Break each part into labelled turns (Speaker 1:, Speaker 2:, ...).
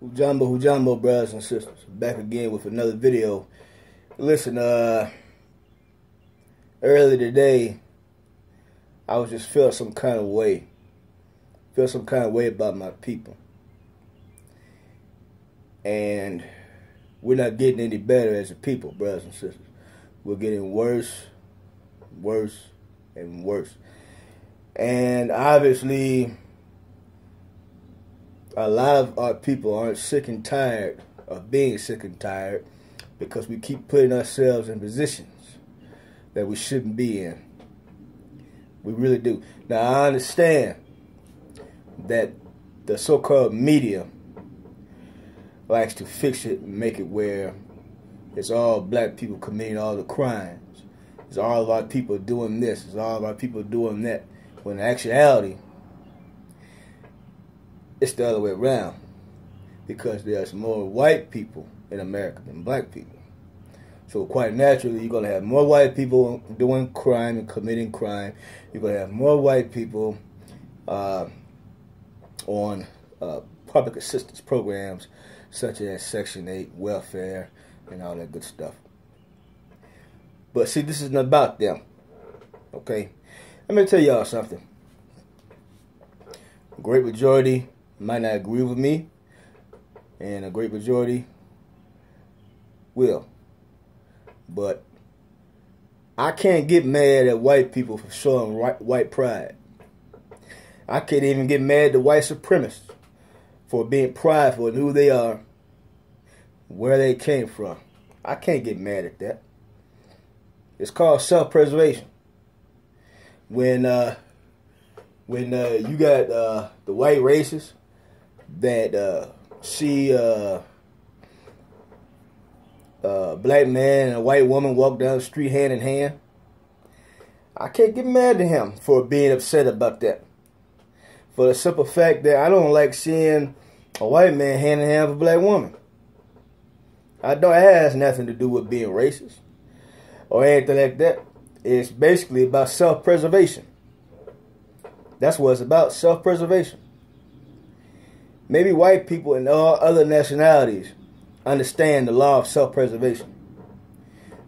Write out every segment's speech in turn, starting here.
Speaker 1: Hujambo, brothers and sisters. Back again with another video. Listen, earlier today, I was just feeling some kind of way. Feel some kind of way about my people. And we're not getting any better as a people, brothers and sisters. We're getting worse, and worse. And obviously, a lot of our people aren't sick and tired of being sick and tired because we keep putting ourselves in positions that we shouldn't be in. We really do. Now, I understand that the so-called media likes to fix it and make it where it's all black people committing all the crimes. It's all of our people doing this. It's all of our people doing that. When in actuality, it's the other way around, because there's more white people in America than black people. So quite naturally, you're going to have more white people doing crime and committing crime. You're going to have more white people on public assistance programs such as Section 8, welfare, and all that good stuff. But see, this isn't about them, okay? Let me tell y'all something. A great majority might not agree with me, and a great majority will. But I can't get mad at white people for showing white pride. I can't even get mad at white supremacists for being prideful in who they are, where they came from. I can't get mad at that. It's called self-preservation. When you got the white racists that see a black man and a white woman walk down the street hand in hand, I can't get mad at him for being upset about that. For the simple fact that I don't like seeing a white man hand in hand with a black woman. It has nothing to do with being racist or anything like that. It's basically about self-preservation. That's what it's about, self-preservation. Maybe white people and all other nationalities understand the law of self-preservation.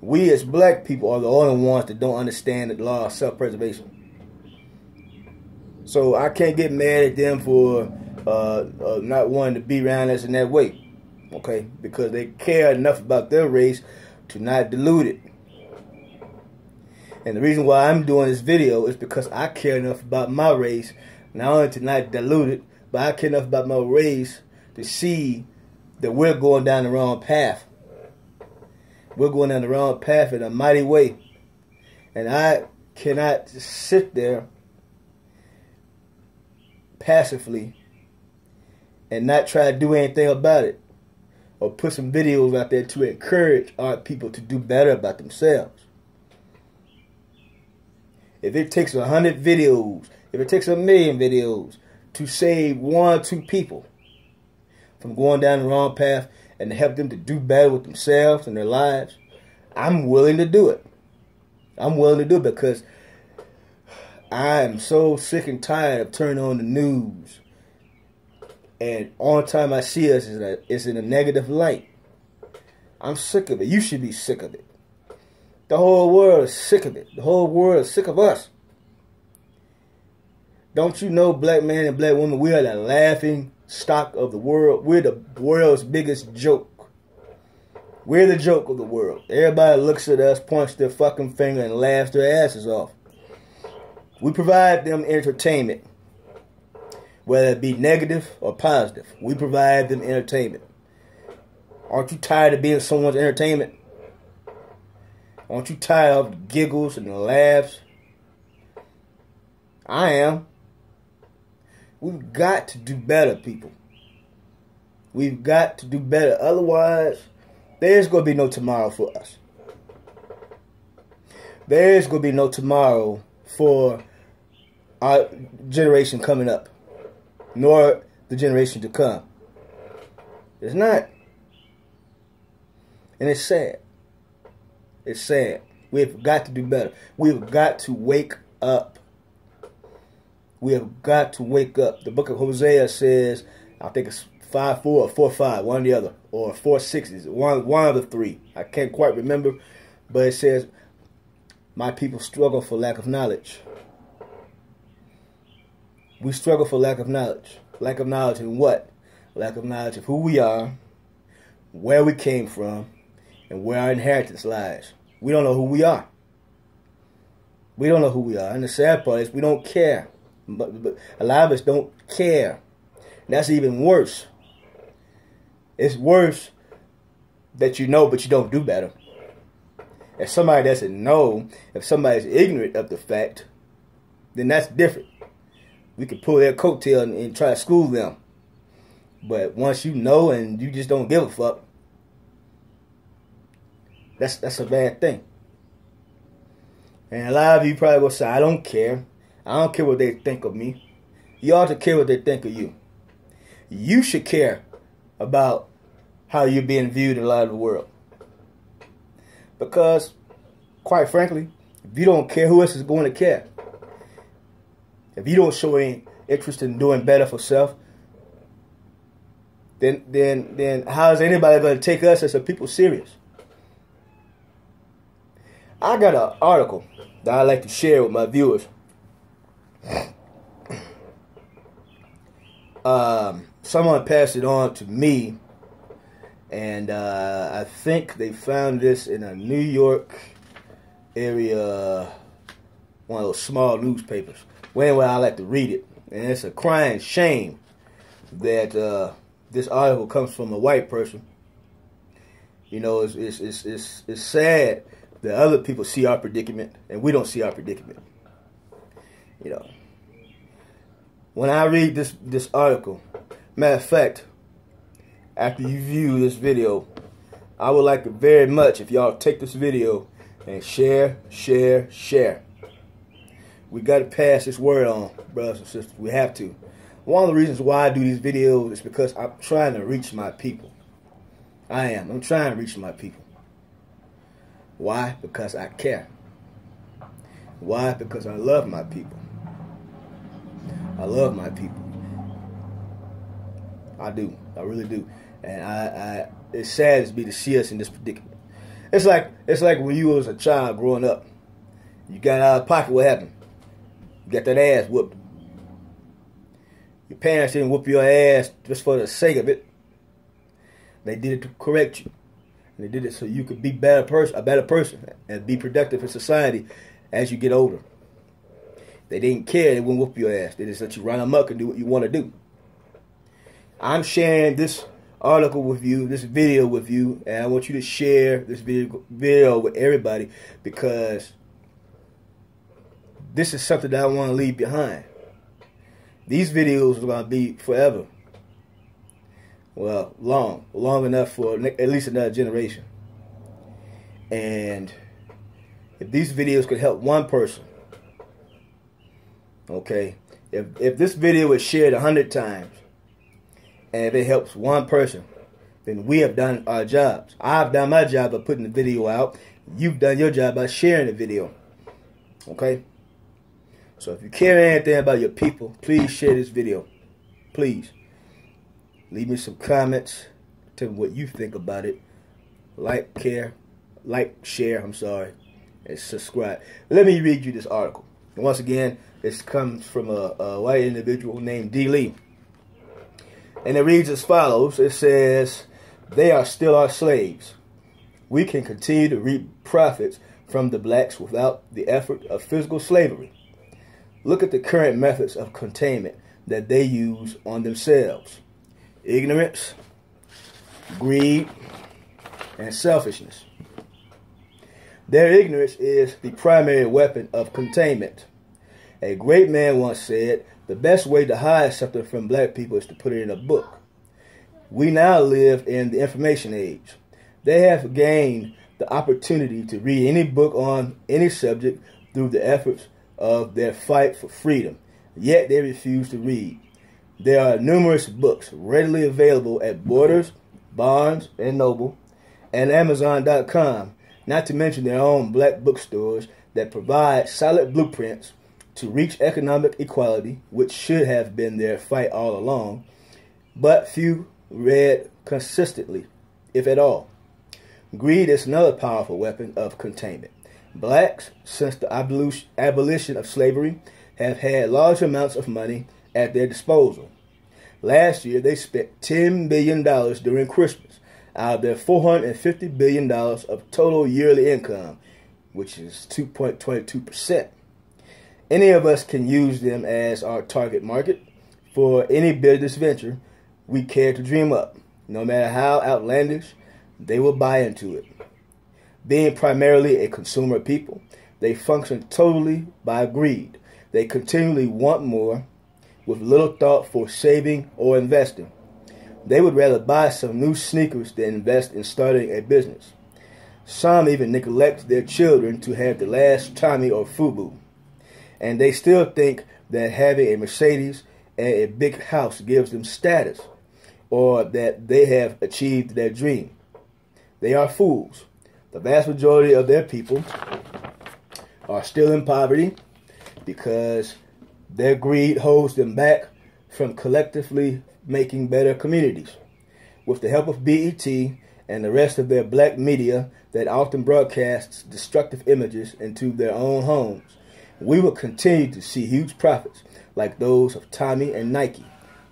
Speaker 1: We as black people are the only ones that don't understand the law of self-preservation. So I can't get mad at them for not wanting to be around us in that way. Okay? Because they care enough about their race to not dilute it. And the reason why I'm doing this video is because I care enough about my race, not only to not dilute it, but I care enough about my race to see that we're going down the wrong path. We're going down the wrong path in a mighty way. And I cannot just sit there passively and not try to do anything about it, or put some videos out there to encourage our people to do better about themselves. If it takes 100 videos, if it takes 1,000,000 videos to save 1 or 2 people from going down the wrong path and to help them to do better with themselves and their lives, I'm willing to do it. I'm willing to do it because I am so sick and tired of turning on the news, and all the time I see us is in a negative light. I'm sick of it. You should be sick of it. The whole world is sick of it. The whole world is sick of us. Don't you know, black man and black woman, we are the laughing stock of the world. We're the world's biggest joke. We're the joke of the world. Everybody looks at us, points their fucking finger, and laughs their asses off. We provide them entertainment, whether it be negative or positive. We provide them entertainment. Aren't you tired of being someone's entertainment? Aren't you tired of the giggles and the laughs? I am. We've got to do better, people. We've got to do better. Otherwise, there's going to be no tomorrow for us. There's going to be no tomorrow for our generation coming up, nor the generation to come. It's not. And it's sad. It's sad. We've got to do better. We've got to wake up. We have got to wake up. The book of Hosea says, I think it's 5-4 or 4-5, one or the other, or 4-6s, one of the three. I can't quite remember, but it says, "My people struggle for lack of knowledge." We struggle for lack of knowledge. Lack of knowledge in what? Lack of knowledge of who we are, where we came from, and where our inheritance lies. We don't know who we are. We don't know who we are. And the sad part is we don't care. But a lot of us don't care. And that's even worse. It's worse that you know, but you don't do better. If somebody doesn't know, if somebody's ignorant of the fact, then that's different. We can pull their coattail and try to school them. But once you know and you just don't give a fuck, that's a bad thing. And a lot of you probably will say, "I don't care. I don't care what they think of me." You ought to care what they think of you. You should care about how you're being viewed in a lot of the world. Because, quite frankly, if you don't care, who else is going to care? If you don't show any interest in doing better for self, then how is anybody going to take us as a people serious? I got an article that I like to share with my viewers. Someone passed it on to me, and I think they found this in a New York area, one of those small newspapers. Well, anyway, I like to read it, and it's a crying shame that this article comes from a white person. You know, it's sad that other people see our predicament and we don't see our predicament. You know, when I read this article, matter of fact, after you view this video, I would like it very much if y'all take this video and share. We got to pass this word on, brothers and sisters. We have to. One of the reasons why I do these videos is because I'm trying to reach my people. I'm trying to reach my people. Why? Because I care. Why? Because I love my people. I love my people. I do. I really do. And it's sad to to see us in this predicament. It's like when you was a child growing up. You got out of pocket, what happened? You got that ass whooped. Your parents didn't whoop your ass just for the sake of it. They did it to correct you. And they did it so you could be a better person, and be productive in society as you get older. They didn't care. They wouldn't whoop your ass. They just let you run amok and do what you want to do. I'm sharing this article with you, this video with you, and I want you to share this video with everybody, because this is something that I want to leave behind. These videos are going to be forever. Well, long enough for at least another generation. And if these videos could help one person, okay, if this video is shared 100 times, and if it helps one person, then we have done our jobs. I've done my job by putting the video out. You've done your job by sharing the video. Okay? So if you care anything about your people, please share this video. Please. Leave me some comments. Tell me what you think about it. Share, and subscribe. Let me read you this article. And once again, this comes from a white individual named D. Lee. And it reads as follows. It says, "They are still our slaves. We can continue to reap profits from the blacks without the effort of physical slavery. Look at the current methods of containment that they use on themselves. Ignorance, greed, and selfishness. Their ignorance is the primary weapon of containment. A great man once said, the best way to hide something from black people is to put it in a book. We now live in the information age. They have gained the opportunity to read any book on any subject through the efforts of their fight for freedom, yet they refuse to read. There are numerous books readily available at Borders, Barnes & Noble, and Amazon.com, not to mention their own black bookstores that provide solid blueprints to reach economic equality, which should have been their fight all along, but few read consistently, if at all. Greed is another powerful weapon of containment. Blacks, since the abolition of slavery, have had large amounts of money at their disposal. Last year, they spent $10 billion during Christmas out of their $450 billion of total yearly income, which is 2.22%. Any of us can use them as our target market for any business venture we care to dream up. No matter how outlandish, they will buy into it. Being primarily a consumer people, they function totally by greed. They continually want more, with little thought for saving or investing. They would rather buy some new sneakers than invest in starting a business. Some even neglect their children to have the last Tommy or Fubu. And they still think that having a Mercedes and a big house gives them status, or that they have achieved their dream. They are fools. The vast majority of their people are still in poverty because their greed holds them back from collectively making better communities. With the help of BET and the rest of their black media that often broadcasts destructive images into their own homes, we will continue to see huge profits like those of Tommy and Nike.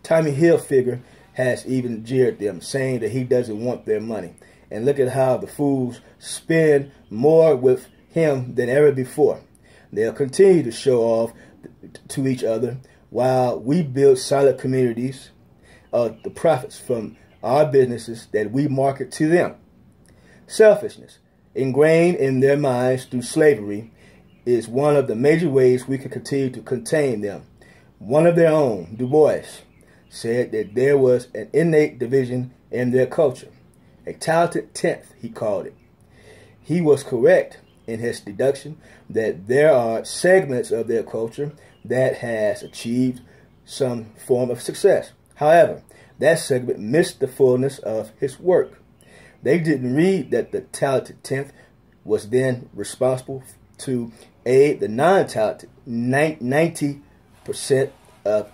Speaker 1: Tommy Hilfiger has even jeered them, saying that he doesn't want their money. And look at how the fools spend more with him than ever before. They'll continue to show off to each other while we build solid communities of the profits from our businesses that we market to them. Selfishness, ingrained in their minds through slavery, is one of the major ways we can continue to contain them. One of their own, Du Bois, said that there was an innate division in their culture. A talented tenth, he called it. He was correct in his deduction that there are segments of their culture that has achieved some form of success. However, that segment missed the fullness of his work. They didn't read that the talented tenth was then responsible to aid the non-talented 90%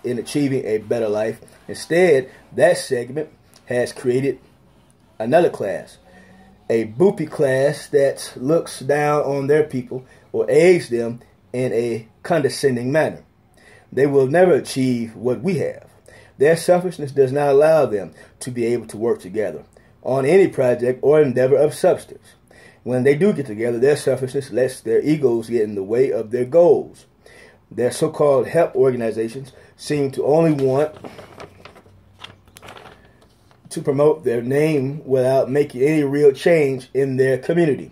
Speaker 1: in achieving a better life. Instead, that segment has created another class, a boopy class that looks down on their people or aids them in a condescending manner. They will never achieve what we have. Their selfishness does not allow them to be able to work together on any project or endeavor of substance. When they do get together, their selfishness lets their egos get in the way of their goals. Their so-called help organizations seem to only want to promote their name without making any real change in their community.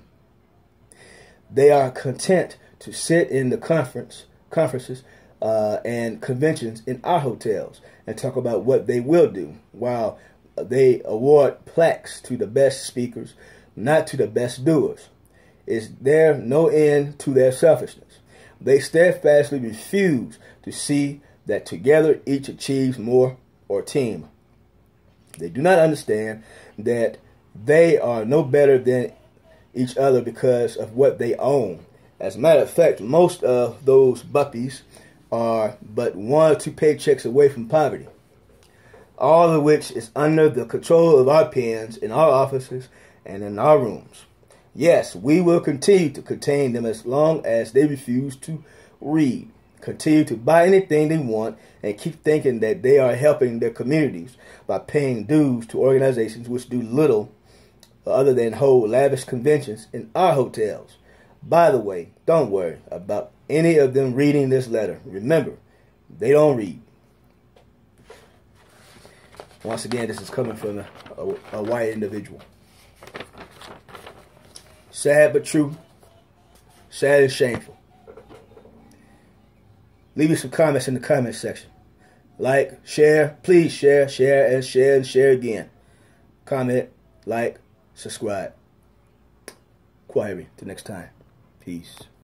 Speaker 1: They are content to sit in the conferences and conventions in our hotels and talk about what they will do, while they award plaques to the best speakers, not to the best doers. Is there no end to their selfishness? They steadfastly refuse to see that together each achieves more, or team. They do not understand that they are no better than each other because of what they own. As a matter of fact, most of those buppies are but 1 or 2 paychecks away from poverty, all of which is under the control of our pens in our offices and in our rooms. Yes, we will continue to contain them as long as they refuse to read, continue to buy anything they want, and keep thinking that they are helping their communities by paying dues to organizations which do little other than hold lavish conventions in our hotels. By the way, don't worry about any of them reading this letter. Remember, they don't read. Once again, this is coming from a white individual. Sad but true. Sad and shameful. Leave me some comments in the comment section. Like, share, please share, and share again. Comment, like, subscribe. Query. Till next time. Peace.